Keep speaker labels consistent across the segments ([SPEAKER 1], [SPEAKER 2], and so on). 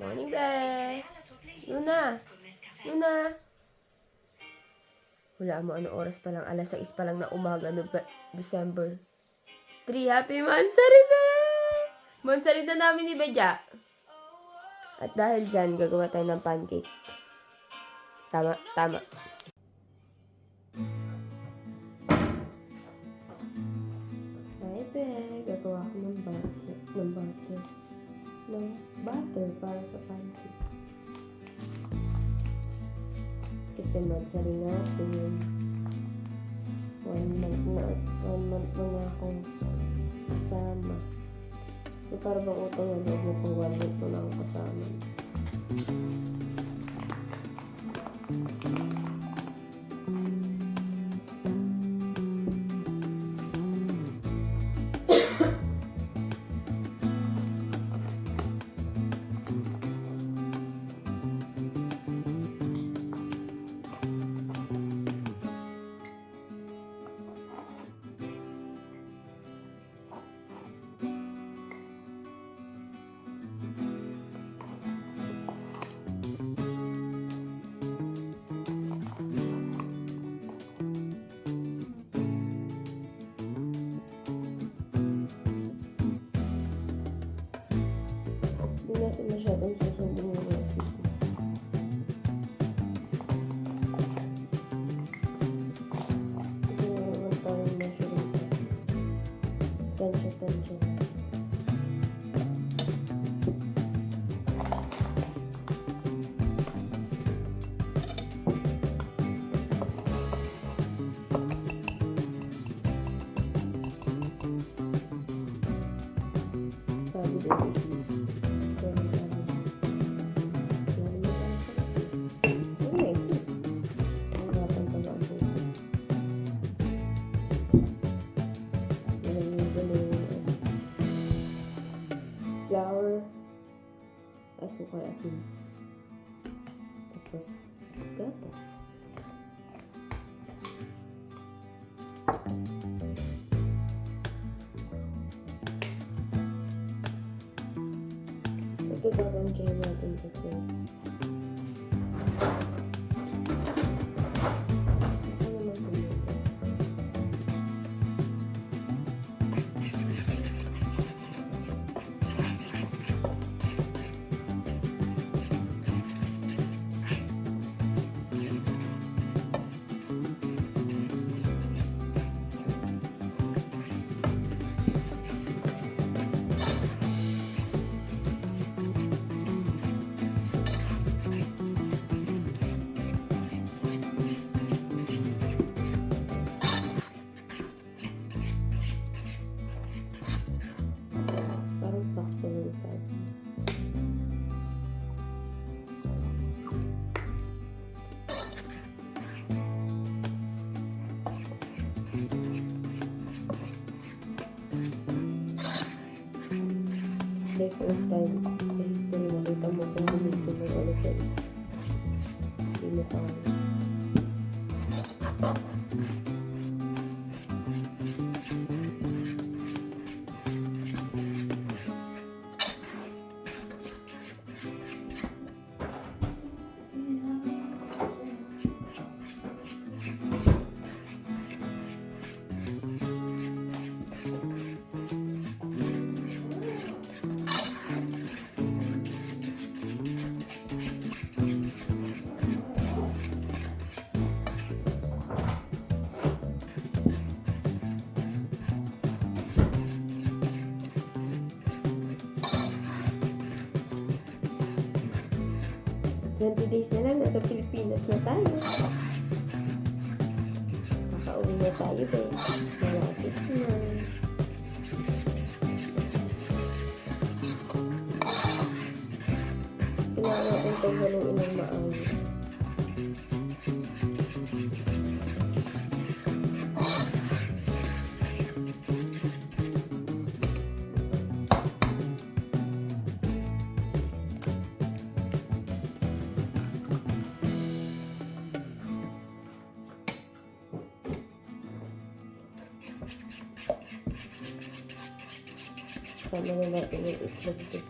[SPEAKER 1] Morning, be. Luna. Luna. Wala mo, ano oras pa lang. Alas 6 pa lang na umaga no December 3. Happy Mansari, be! Mansari na namin ni Beja. At dahil dyan, gagawa tayo ng pancake. Tama, tama. Ay, be. Gagawa ko ng butter para sa pancake. Kasi mansari natin. 1 month na akong kasama. So, para bang utang na loob mo kung 1 month na akong kasama. Hindi natin masyadong susundin yung recipe. Hindi naman parang masyadong tansya. Sabi din isip. Flour, asukal, asin, tapos gatas. Ito tatansyahin natin kasi ano naman sunod. Parang sakto lang sa atin. Like first time sa history, nakita mo kung gumising ng alas 6. Hindi mo kaya. Days na lang, nasa Pilipinas na tayo. Kakauwi na tayo, be. Malapit na. Kailangan natin itong haluin ng maayos. Sama na natin yung itlog dito.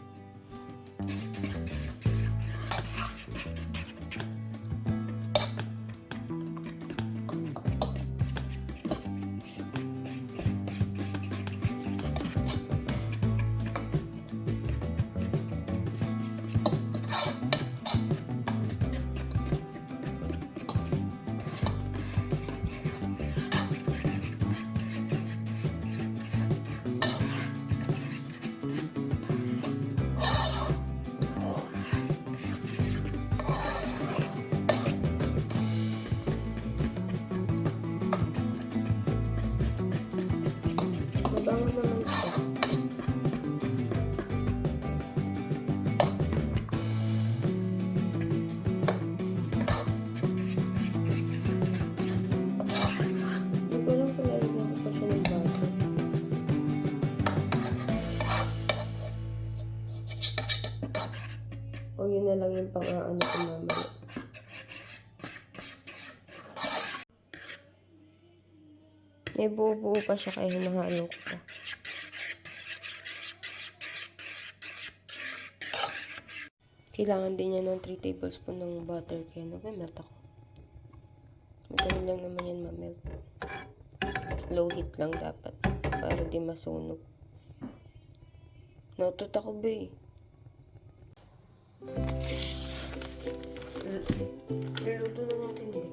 [SPEAKER 1] O yun na lang yung pang-ano ko mamaya. May buo-buo pa siya kaya hinahalo ko pa. Kailangan din niya ng 3 tablespoon ng butter kaya nag-melt ako. Madali lang naman yan ma-melt. Low heat lang dapat para di masunog. Nautot ako ba eh. Niluto na natin eh.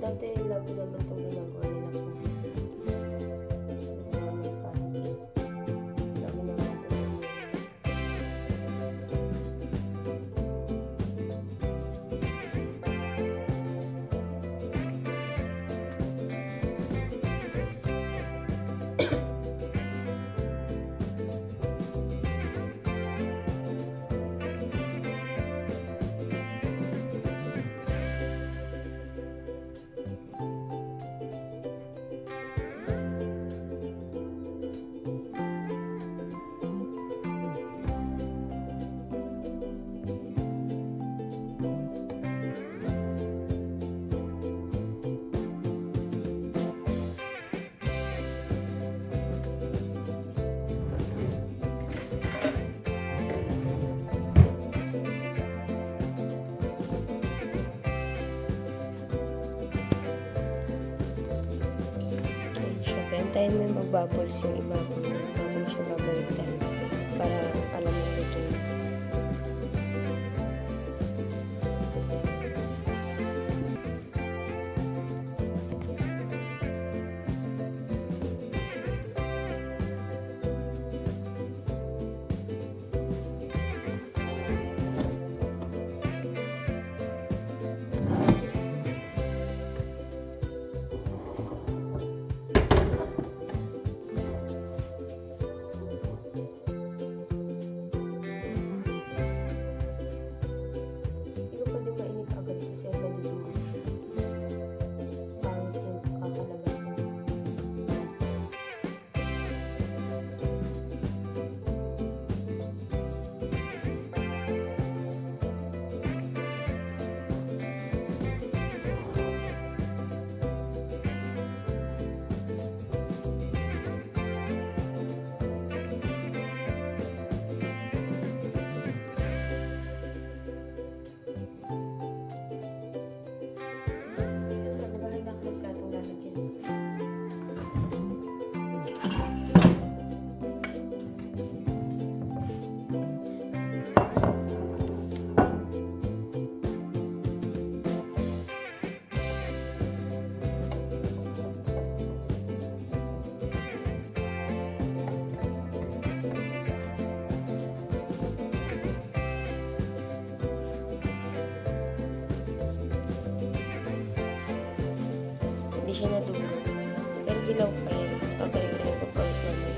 [SPEAKER 1] Dati labo naman itong ginagawa nila ko. Labo naman itong Antayin mo yung mag-bubbles yung ibabaw mo bago mo siya babalikan para alam mo ito yun. Hindi siya nadugo. Pero hilaw pa yan. Pagaling ka ng papalit naman.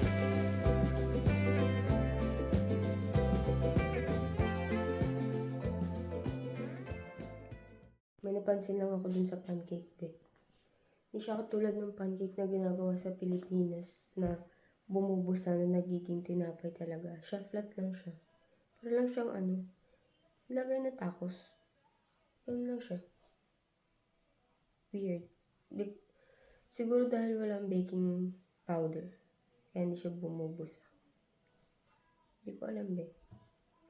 [SPEAKER 1] May napansin lang ako dun sa pancake be. Hindi siya katulad ng pancake na ginagawa sa Pilipinas na bumubusa na nagiging tinapay talaga. Siya flat lang siya. Para lang siyang lagay na tacos. Ganun lang siya. Weird. Siguro dahil walang baking powder. Kaya hindi siya bumubusa. Hindi ko alam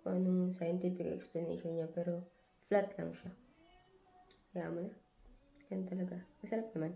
[SPEAKER 1] kung anong scientific explanation niya. Pero flat lang siya. Kaya mo na. Yan talaga. Masarap naman.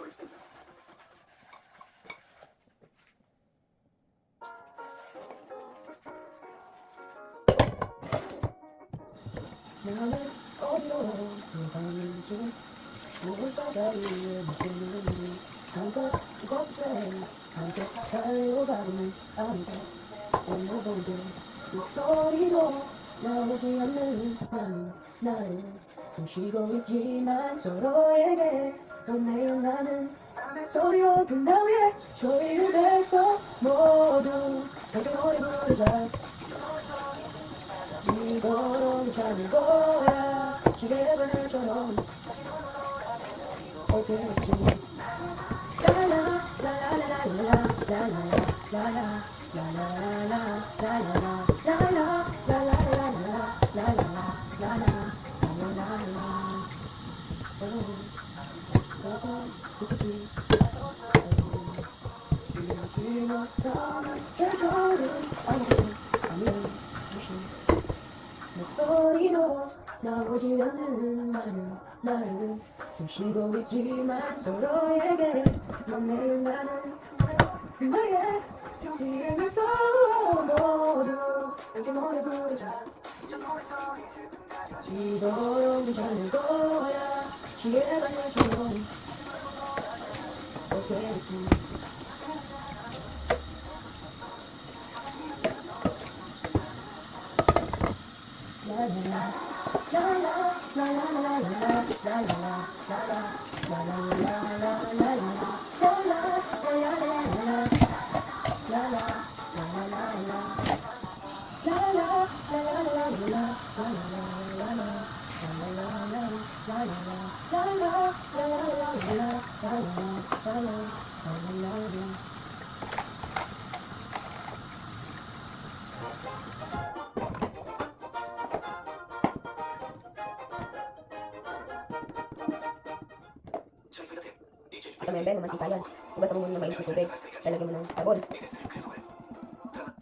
[SPEAKER 2] 나는 어디로 가는지 누굴 찾아위에 묻히는지 한껏 곱게 한껏 달려가는 아무도 온모보도 목소리도 나오지 않는 나는 숨쉬고 있지만 서로에게 매일 나는 소리로 분당 위에 소리를 내서 모두 함께 노래 부르자 이거로 잠을 거야 시계바늘처럼 오겠지 목소리도 나오지 않는 나는 숨쉬고 있지만 서로에게 매일 나는 나의 이름에서 모두 함께 노래 부르자 이도록 잠을 거야 시계바늘처럼 오겠지
[SPEAKER 1] Ito member, mamantika yan. Hugasan mo muna ng mainit na tubig. Lalagyan mo ng sabon.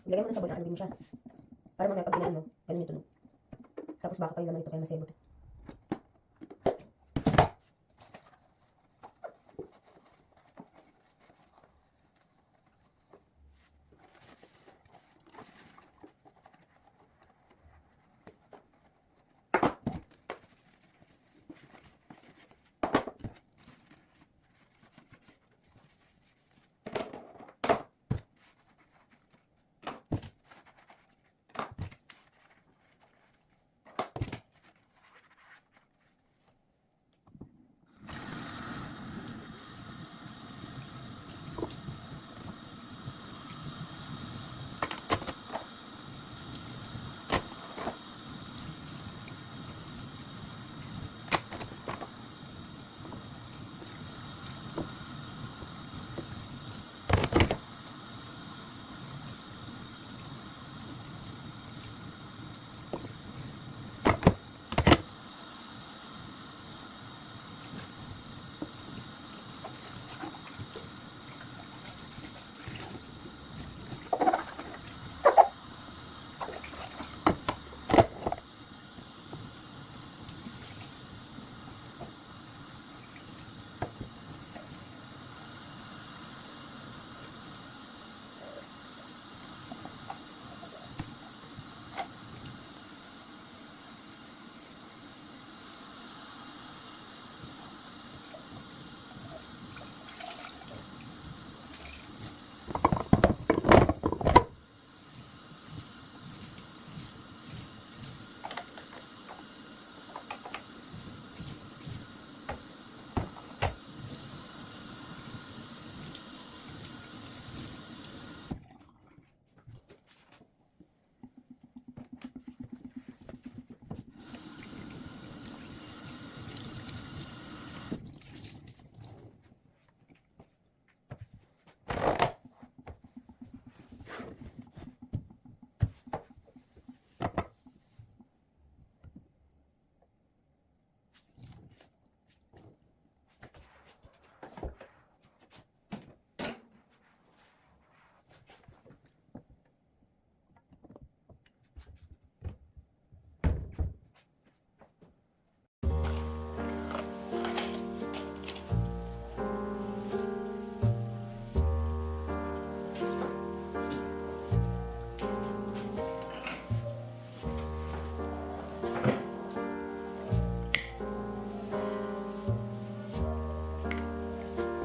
[SPEAKER 1] Lagyan mo ng sabon, aanuin mo siya. Para mamaya pag ginahin mo, ganun yung tunog. Tapos baka pa yung laman ito kaya masebot.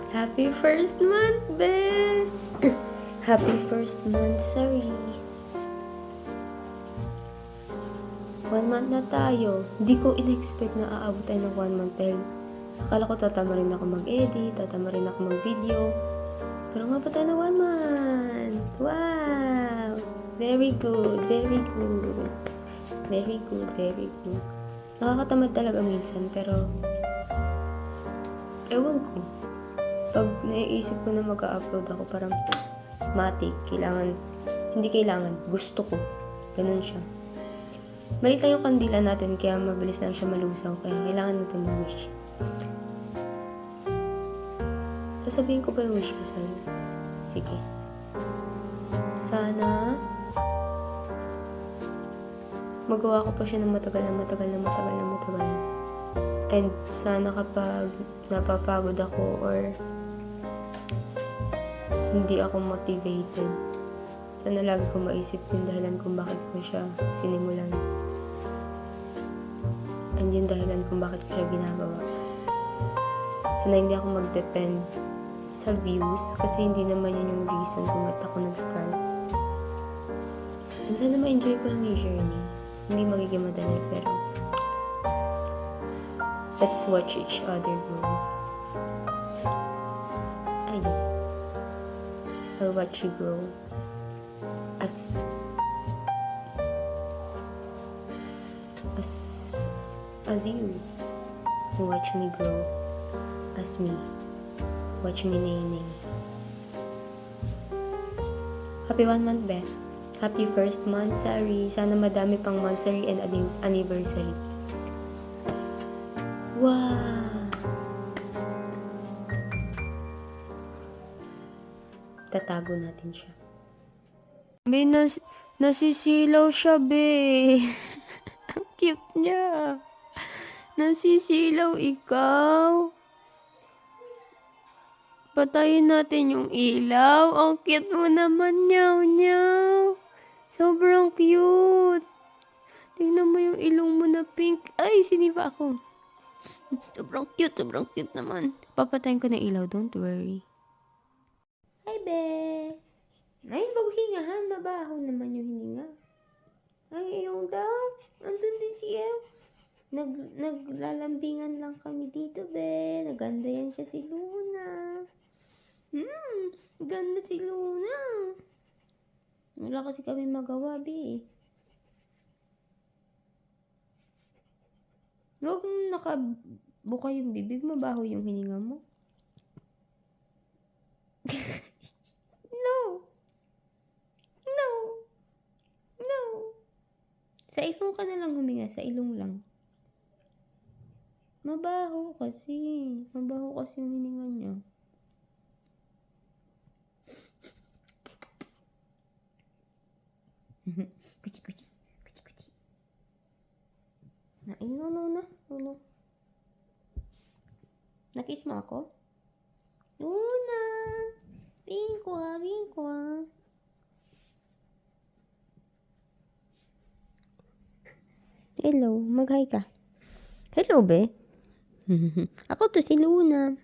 [SPEAKER 1] Happy first month, be! Happy first month, sorry. 1 month na tayo. Hindi ko in-expect na aabot tayo ng 1 month dahil akala ko tatama rin ako mag-edit, tatama rin ako mag-video. Pero umabot tayo ng 1 month. Wow! Very good, very good. Very good, very good. Nakakatamad talaga minsan, pero ewan ko. Pag naiisip ko na mag-upload ako, parang matik, hindi kailangan, gusto ko. Ganun siya. Maliit lang yung kandila natin, kaya mabilis lang siya malusaw, kaya kailangan natin mag-wish. Sasabihin ko pa yung wish ko sa'yo. Sige. Sana magawa ko pa siya ng matagal. And sana kapag napapagod ako or hindi ako motivated, sana lagi ko maisip yung dahilan kung bakit ko siya sinimulan. And yung dahilan kung bakit ko siya ginagawa. Sana hindi ako mag-depend sa views kasi hindi naman yun yung reason kung ba't ako nag-start. And sana ma-enjoy ko lang yung journey. Hindi magiging madali, pero let's watch each other grow. Ayun. I'll watch you grow as you watch me grow as me. Watch me, Nene. Happy 1 month, Beth. Happy first monthsary. Sana madami pang monthsary and anniversary. Wow! Tatago natin siya. Be, nasisilaw siya, be. Ang cute niya. Nasisilaw ikaw. Patayin natin yung ilaw. Ang cute mo naman, nyaw. Sobrang cute. Tingnan mo yung ilong mo na pink. Ay, sinipa ako. Sobrang cute naman. Papatayin ko na ilaw, don't worry. Hi, be. Ay, wag hingahan. Mabaho naman yung hininga. Ay, ayaw daw. Andun din si El. Naglalambingan lang kami dito, be. Naganda yan siya si Luna. Ganda si Luna. Wala kasi kami magawa, be. Huwag nakabuka yung bibig, mabaho yung hininga mo. No. Sa ilong ka na lang huminga, sa ilong lang. Mabaho kasi yung hininga niya. Kuchi. No. Nakiss mo ako? Luna! Bingko ha. Hello, mag-hi ka. Hello, be. Ako to si Luna.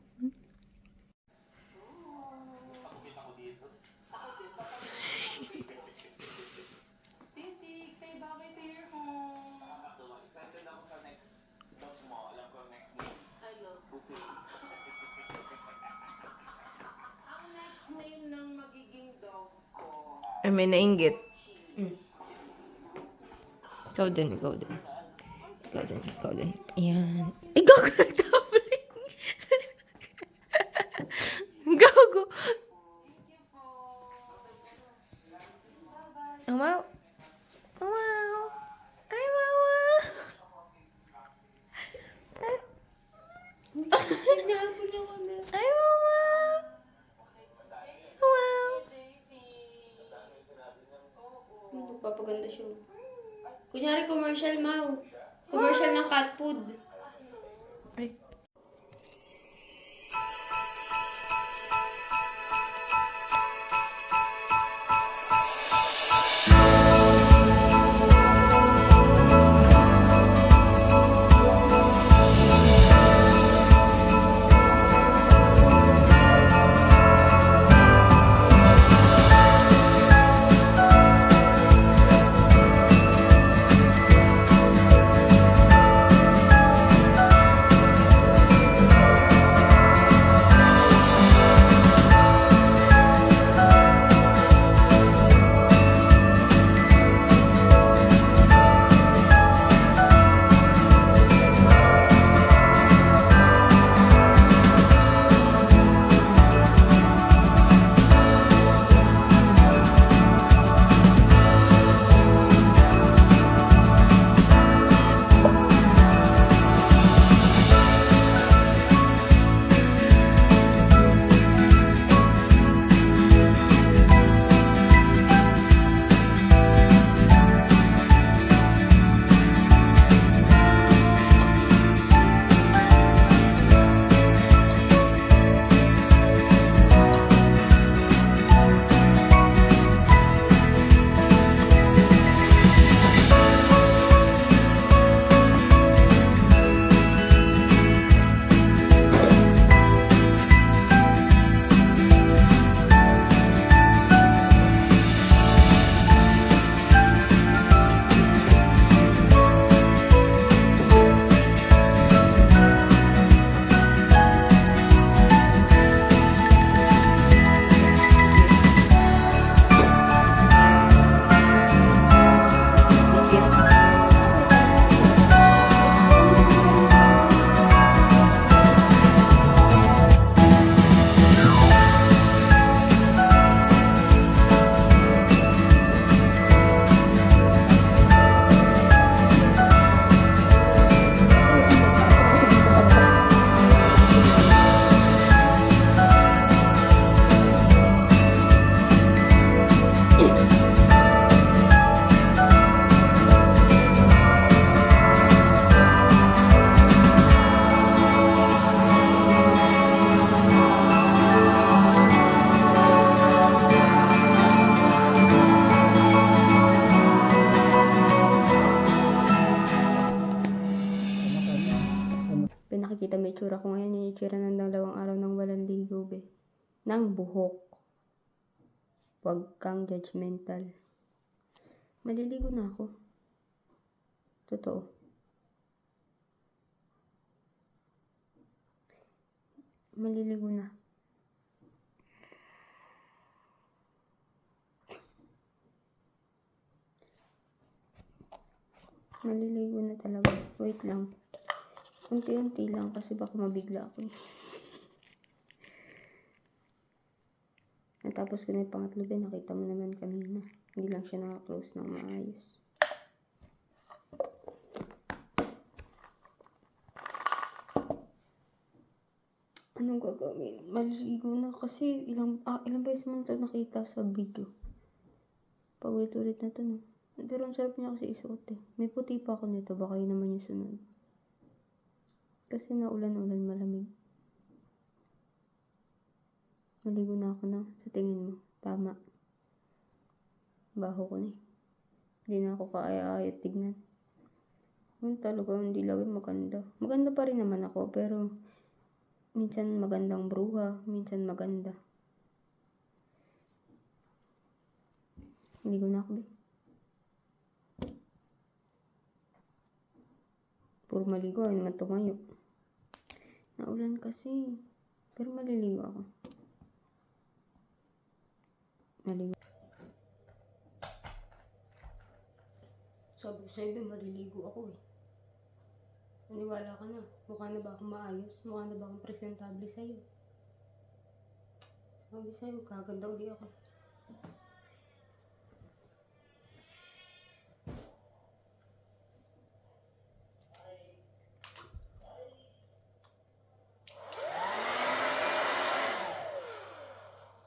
[SPEAKER 1] Ay, may nainggit. Ikaw din. Ayan. Ikaw ka nag-tabling. Gago. Wow. Ay, mama. Ay, mama. Wow. Nagpapaganda siya. Kunyari commercial, Mau. Commercial ng cat food. Ay. ng buhok. Huwag kang judgmental. Maliligo na ako. Totoo. Maliligo na. Maliligo na talaga. Wait lang. Unti-unti lang kasi baka mabigla ako. Natapos ko na yung pangatlo din. Nakita mo naman kanina. Hindi lang siya naka-close ng maayos. Anong gagawin? Maliligo na kasi ilang beses mo na ito nakita sa video. Paulit-ulit na ito, no? Pero ang sarap niya kasi isuot eh. May puti pa ako nito. Baka yun naman yung sunod. Kasi naulan-ulan malamig. Maligo na ako na. Sa tingin mo. Tama. Baho ko na eh. Hindi na ako kaaya-aya tignan. Yun talaga. Hindi lagi maganda. Maganda pa rin naman ako. Pero minsan magandang bruha. Minsan maganda. Maligo na ako ba? Puro maligo. Ay naman tumayo. Naulan kasi. Pero maliligo ako. Maligo. Sabi ko sa'yo, maliligo ako eh. Naniwala ka na. Mukha na ba akong maayos? Mukha na ba akong presentable sa'yo? Sabi sa'yo, kaganda uli ako.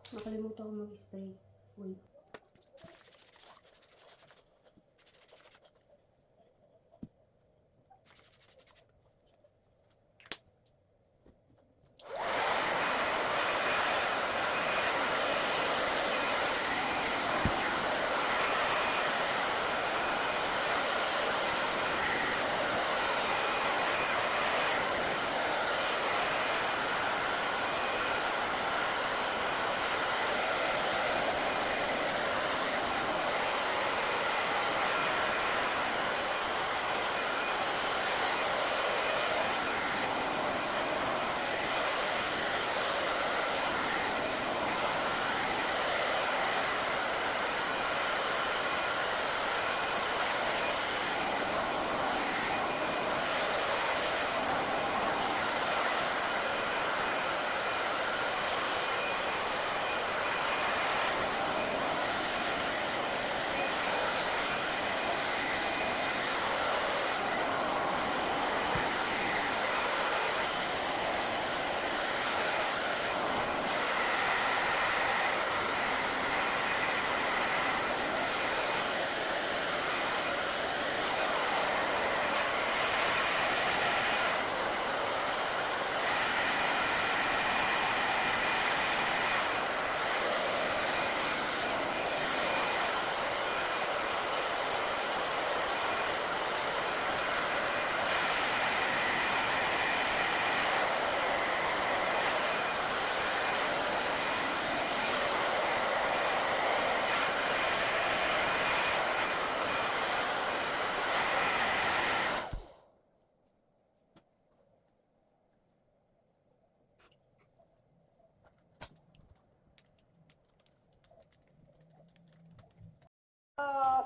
[SPEAKER 1] Nakalimutan ko mag-spray. Wait.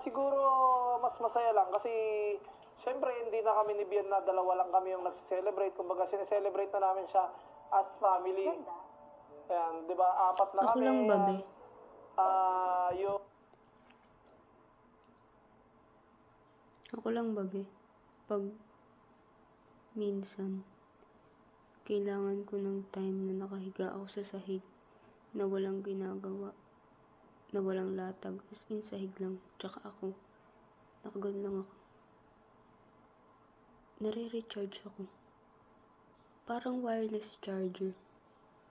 [SPEAKER 3] Siguro mas masaya lang kasi syempre hindi na kami ni Bian na dalawa lang kami yung nagse-celebrate. Kumbaga sineselebrate na namin siya as family. Ayan, di ba? Apat na
[SPEAKER 1] Ako
[SPEAKER 3] kami.
[SPEAKER 1] lang ba, be?
[SPEAKER 3] Yung
[SPEAKER 1] Ako lang ba, be? Pag minsan, kailangan ko ng time na nakahiga ako sa sahig na walang ginagawa, na walang latag, as in sahig lang, tsaka ako, nakagano lang ako. Nare-recharge ako. Parang wireless charger.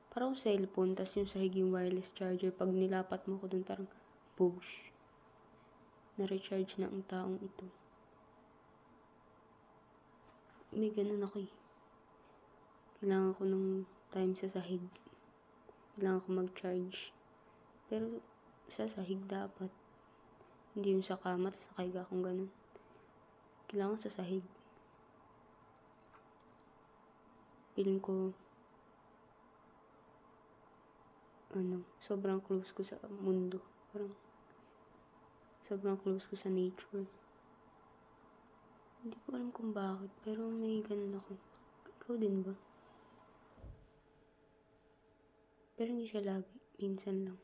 [SPEAKER 1] Parang cellphone, tas yung sahig yung wireless charger. Pag nilapat mo ko dun, parang boosh. Na-recharge na ang taong ito. May ganun ako eh. Kailangan ko ng time sa sahig. Kailangan ko mag-charge. Pero sa sahig dapat. Hindi yung sa kama, tapos nakahiga akong ganun. Kailangan sa sahig. Feeling ko, sobrang close ko sa mundo. Parang, sobrang close ko sa nature. Hindi ko alam kung bakit, pero may ganun ako. Ikaw din ba? Pero hindi siya lagi. Minsan lang.